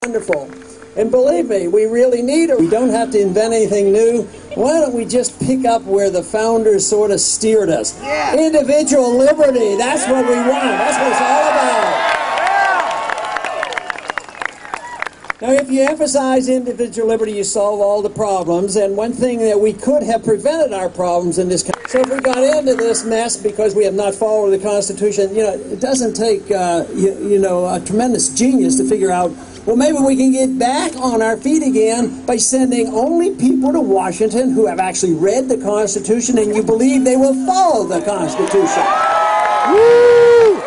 Wonderful. And believe me, we really need it. We don't have to invent anything new. Why don't we just pick up where the founders sort of steered us? Yeah. Individual liberty, that's what we want. That's what it's all about. Now, if you emphasize individual liberty, you solve all the problems. And one thing that we could have prevented our problems in this country. So if we got into this mess because we have not followed the Constitution, it doesn't take, a tremendous genius to figure out, well, maybe we can get back on our feet again by sending only people to Washington who have actually read the Constitution and you believe they will follow the Constitution. Woo!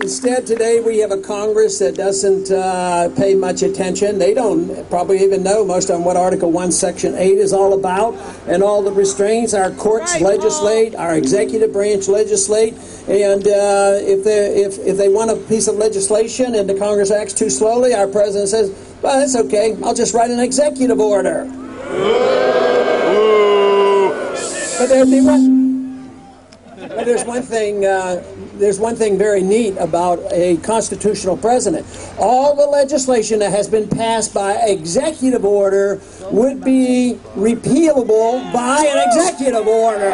Instead, today we have a Congress that doesn't pay much attention. They don't probably even know, most of them, what Article 1, Section 8 is all about, and all the restraints. Our courts legislate, our executive branch legislate, and if they want a piece of legislation and the Congress acts too slowly, our president says, well, that's okay, I'll just write an executive order. But there's one thing very neat about a constitutional president. All the legislation that has been passed by executive order would be repealable by an executive order.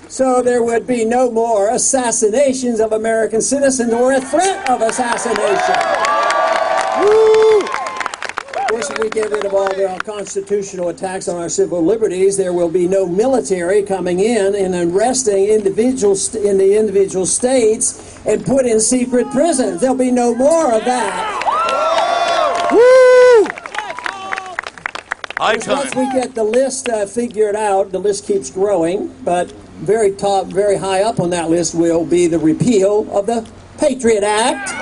So there would be no more assassinations of American citizens or a threat of assassination. Of course, if we get rid of all the unconstitutional attacks on our civil liberties, there will be no military coming in and arresting individuals in the individual states and put in secret prisons. There'll be no more of that. Once we get the list figured out, the list keeps growing, but very high up on that list will be the repeal of the Patriot Act.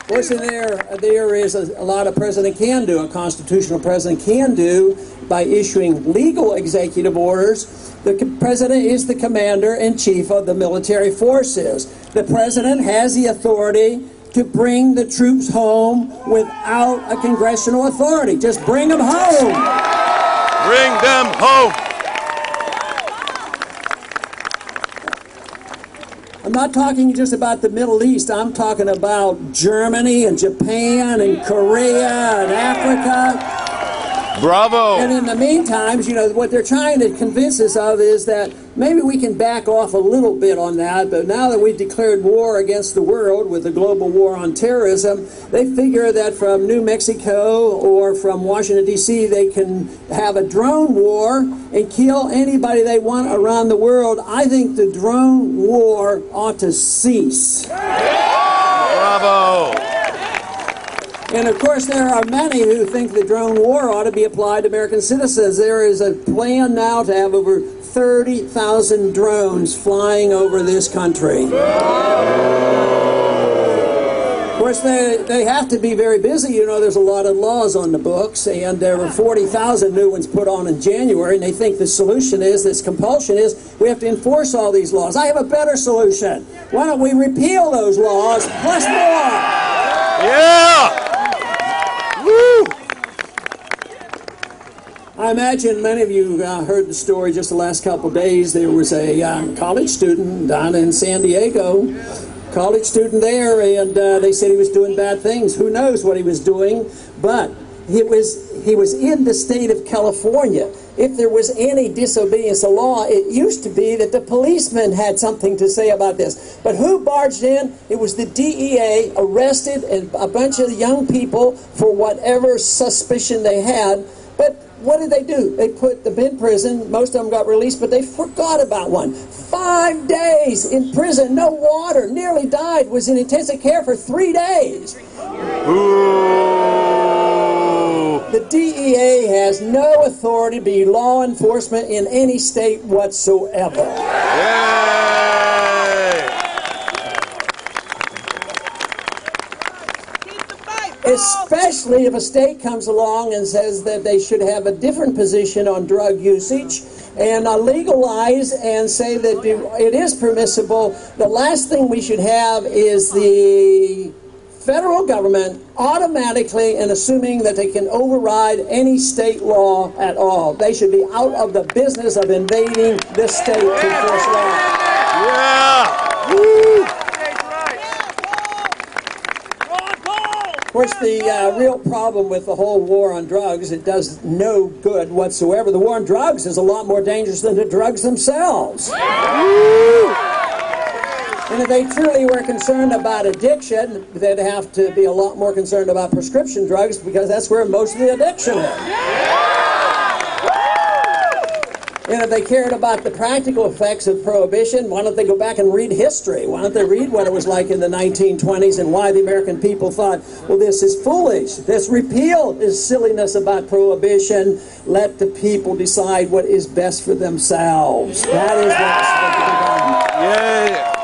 Of course, there is a lot a president can do, a constitutional president can do by issuing legal executive orders. The president is the commander-in-chief of the military forces. The president has the authority to bring the troops home without a congressional authority. Just bring them home. Bring them home. I'm not talking just about the Middle East. I'm talking about Germany and Japan and Korea and Africa. Bravo! And in the meantime, what they're trying to convince us of is that maybe we can back off a little bit on that, but now that we've declared war against the world with the global war on terrorism, they figure that from New Mexico or from Washington, D.C., they can have a drone war and kill anybody they want around the world. I think the drone war ought to cease. Bravo! And of course, there are many who think the drone war ought to be applied to American citizens. There is a plan now to have over 30,000 drones flying over this country. Of course, they have to be very busy. There's a lot of laws on the books, and there were 40,000 new ones put on in January, and they think the solution is, this compulsion is, we have to enforce all these laws. I have a better solution. Why don't we repeal those laws, plus more? Yeah! Woo! I imagine many of you heard the story just the last couple of days. There was a college student down in San Diego, college student there, and they said he was doing bad things. Who knows what he was doing, but he was in the state of California. If there was any disobedience to law, it used to be that the policeman had something to say about this. But who barged in? It was the DEA, arrested a bunch of young people for whatever suspicion they had. But what did they do? They put them in prison. Most of them got released, but they forgot about one. 5 days in prison, no water, nearly died, was in intensive care for 3 days. The DEA has no authority to be law enforcement in any state whatsoever. Especially if a state comes along and says that they should have a different position on drug usage and legalize and say that it is permissible. The last thing we should have is the federal government automatically and assuming that they can override any state law at all. They should be out of the business of invading this state to enforce law. Yeah! Woo! Of course, the real problem with the whole war on drugs, it does no good whatsoever. The war on drugs is a lot more dangerous than the drugs themselves. And if they truly were concerned about addiction, they'd have to be a lot more concerned about prescription drugs because that's where most of the addiction is. And if they cared about the practical effects of prohibition, why don't they go back and read history? Why don't they read what it was like in the 1920s and why the American people thought, well, this is foolish. This repeal is silliness about prohibition. Let the people decide what is best for themselves. That is what's supposed to be done. Yeah!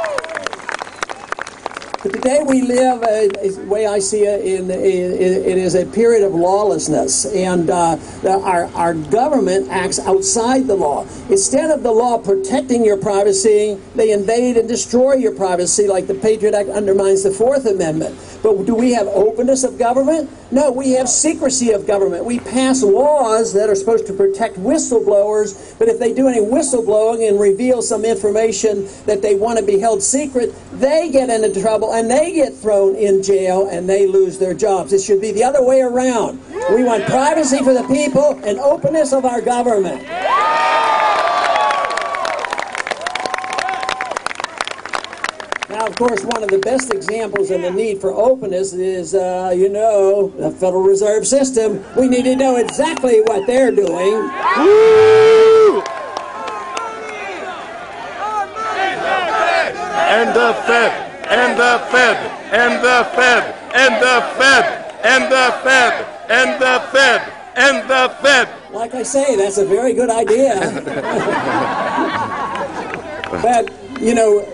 But today we live, the way I see it, it is a period of lawlessness, and our government acts outside the law. Instead of the law protecting your privacy, they invade and destroy your privacy, like the Patriot Act undermines the Fourth Amendment. But do we have openness of government? No, we have secrecy of government. We pass laws that are supposed to protect whistleblowers, but if they do any whistleblowing and reveal some information that they want to be held secret, they get into trouble and they get thrown in jail and they lose their jobs. It should be the other way around. We want privacy for the people and openness of our government. Now, of course, one of the best examples of the need for openness is, the Federal Reserve System. We need to know exactly what they're doing. Woo! And the Fed, and the Fed, and the Fed, and the Fed, and the Fed, and the Fed, and the Fed. Like I say, that's a very good idea. But,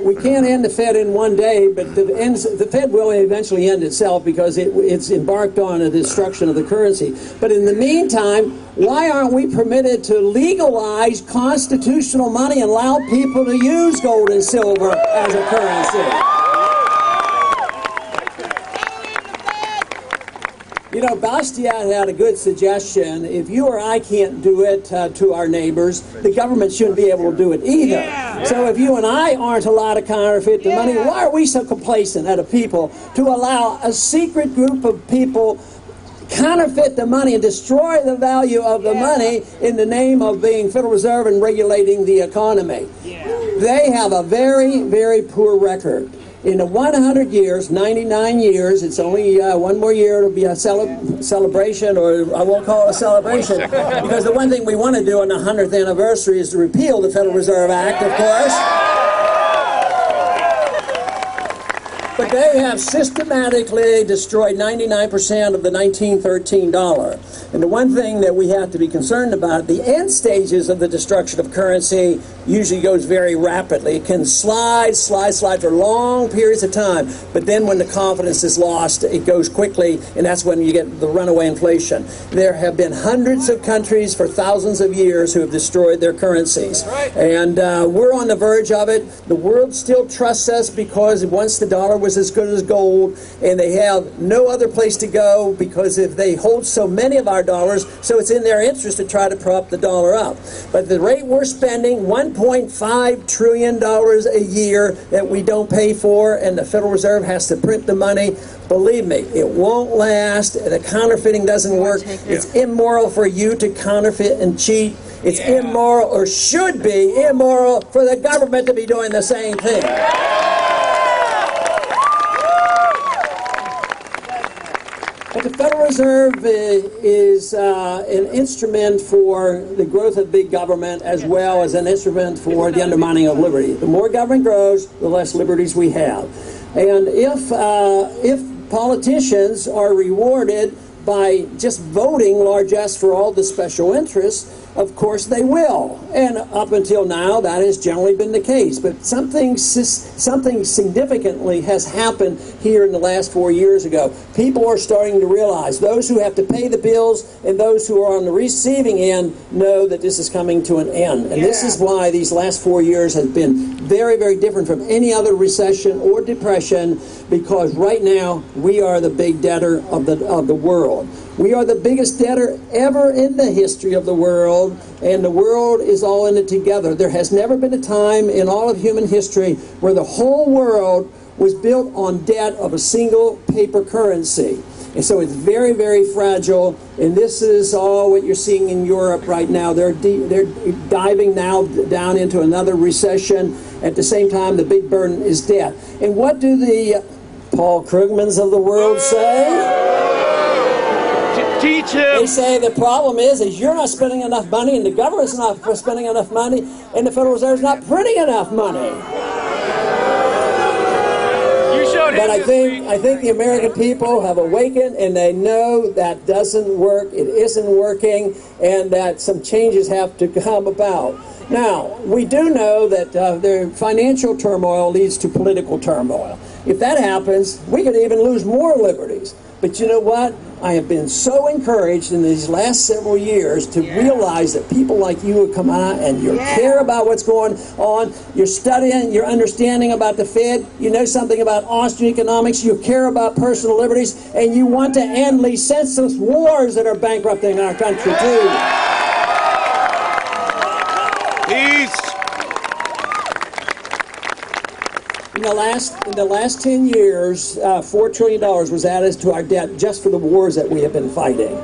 we can't end the Fed in one day, but the Fed will eventually end itself because it's embarked on a destruction of the currency. But in the meantime, why aren't we permitted to legalize constitutional money and allow people to use gold and silver as a currency? Bastiat had a good suggestion. If you or I can't do it to our neighbors, the government shouldn't be able to do it either. Yeah. So if you and I aren't allowed to counterfeit the money, why are we so complacent as a people to allow a secret group of people counterfeit the money and destroy the value of the money in the name of being Federal Reserve and regulating the economy? Yeah. They have a very, very poor record. In the 100 years, 99 years, it's only one more year, it'll be a celebration, or I won't call it a celebration, because the one thing we want to do on the 100th anniversary is to repeal the Federal Reserve Act, of course. But they have systematically destroyed 99% of the 1913 dollar. And the one thing that we have to be concerned about, the end stages of the destruction of currency usually goes very rapidly. It can slide for long periods of time. But then when the confidence is lost, it goes quickly, and that's when you get the runaway inflation. There have been hundreds of countries for thousands of years who have destroyed their currencies. And we're on the verge of it. The world still trusts us because once the dollar was as good as gold, and they have no other place to go because if they hold so many of our dollars, so it's in their interest to try to prop the dollar up. But the rate we're spending, $1.5 trillion a year that we don't pay for, and the Federal Reserve has to print the money, believe me, it won't last. The counterfeiting doesn't work. It's immoral for you to counterfeit and cheat. It's immoral, or should be immoral, for the government to be doing the same thing. But the Federal Reserve is an instrument for the growth of big government as well as an instrument for the undermining of liberty. The more government grows, the less liberties we have. And if politicians are rewarded by just voting largesse for all the special interests, Of course they will. And up until now, that has generally been the case. But something significantly has happened here in the last 4 years ago. People are starting to realize, those who have to pay the bills and those who are on the receiving end know that this is coming to an end. And this is why these last 4 years have been very, very different from any other recession or depression, because right now we are the big debtor of the world. We are the biggest debtor ever in the history of the world, and the world is all in it together. There has never been a time in all of human history where the whole world was built on debt of a single paper currency. And so it's very, very fragile, and this is all what you're seeing in Europe right now. They're diving now down into another recession. At the same time, the big burden is debt. And what do the Paul Krugmans of the world say? Teach him. They say the problem is you're not spending enough money, and the government's not spending enough money, and the Federal Reserve's not printing enough money. But I think the American people have awakened, and they know that doesn't work, it isn't working, and that some changes have to come about. Now, we do know that the financial turmoil leads to political turmoil. If that happens, we could even lose more liberties. But you know what? I have been so encouraged in these last several years to realize that people like you have come out and you care about what's going on. You're studying, you're understanding about the Fed. You know something about Austrian economics. You care about personal liberties. And you want to end these senseless wars that are bankrupting our country, too. Peace. In the last 10 years, $4 trillion was added to our debt just for the wars that we have been fighting.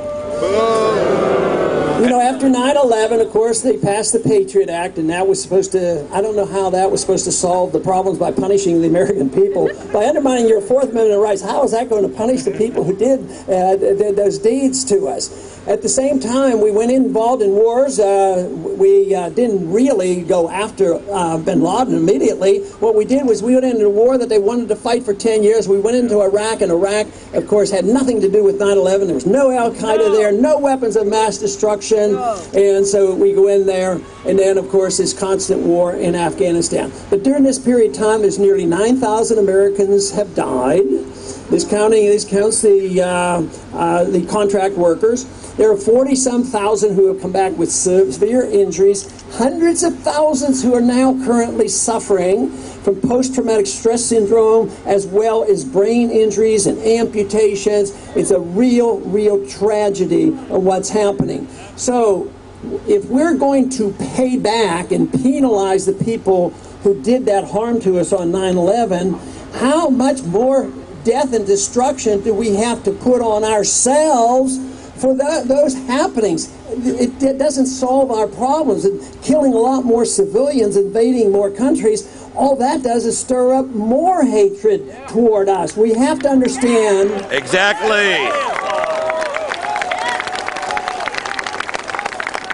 You know, after 9/11, of course, they passed the Patriot Act, and that was supposed to, I don't know how that was supposed to solve the problems by punishing the American people. By undermining your Fourth Amendment rights, how is that going to punish the people who did those deeds to us? At the same time, we went involved in wars. We didn't really go after bin Laden immediately. What we did was we went into a war that they wanted to fight for 10 years. We went into Iraq, and Iraq, of course, had nothing to do with 9/11. There was no Al-Qaeda there, no weapons of mass destruction. And so we go in there, and then, of course, this constant war in Afghanistan. But during this period of time, there's nearly 9,000 Americans have died. This counts the contract workers. There are 40-some thousand who have come back with severe injuries, hundreds of thousands who are now currently suffering from post-traumatic stress syndrome, as well as brain injuries and amputations. It's a real, real tragedy of what's happening. So if we're going to pay back and penalize the people who did that harm to us on 9/11, how much more death and destruction do we have to put on ourselves for those happenings? It doesn't solve our problems. And killing a lot more civilians, invading more countries, all that does is stir up more hatred toward us. We have to understand. Exactly.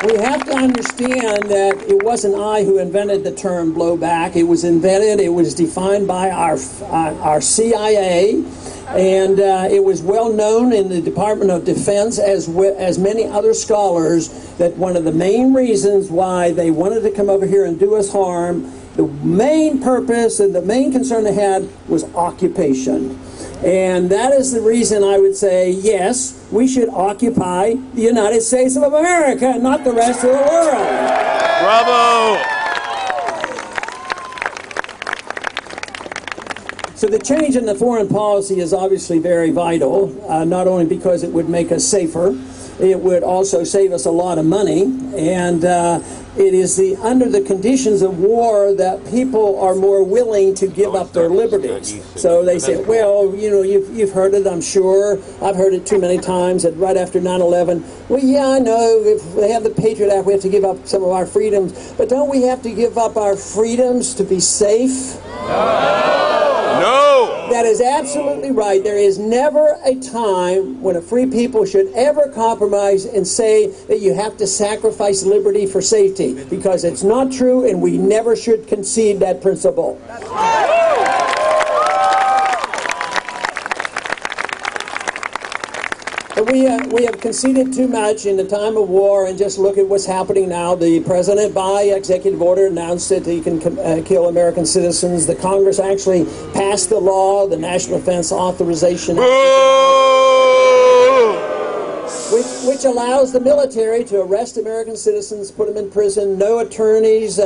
We have to understand that it wasn't I who invented the term blowback. It was invented, it was defined by our CIA, and it was well known in the Department of Defense as many other scholars that one of the main reasons why they wanted to come over here and do us harm, the main purpose and the main concern they had was occupation. And that is the reason I would say, yes, we should occupy the United States of America, not the rest of the world. Bravo! So the change in the foreign policy is obviously very vital, not only because it would make us safer, it would also save us a lot of money, and it is under the conditions of war that people are more willing to give up their liberties. So they say, well, you know, you've heard it, I'm sure. I've heard it too many times, that right after 9/11, well, yeah, I know, if they have the Patriot Act, we have to give up some of our freedoms. But don't we have to give up our freedoms to be safe? No! That is absolutely right. There is never a time when a free people should ever compromise and say that you have to sacrifice liberty for safety, because it's not true, and we never should concede that principle. we have conceded too much in the time of war, and just look at what's happening now. The president, by executive order, announced that he can kill American citizens. The Congress actually passed the law, the National Defense Authorization Act, which allows the military to arrest American citizens, put them in prison, no attorneys,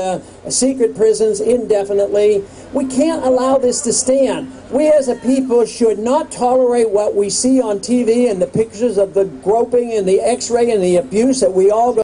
secret prisons indefinitely. We can't allow this to stand. We as a people should not tolerate what we see on TV and the pictures of the groping and the X-ray and the abuse that we all go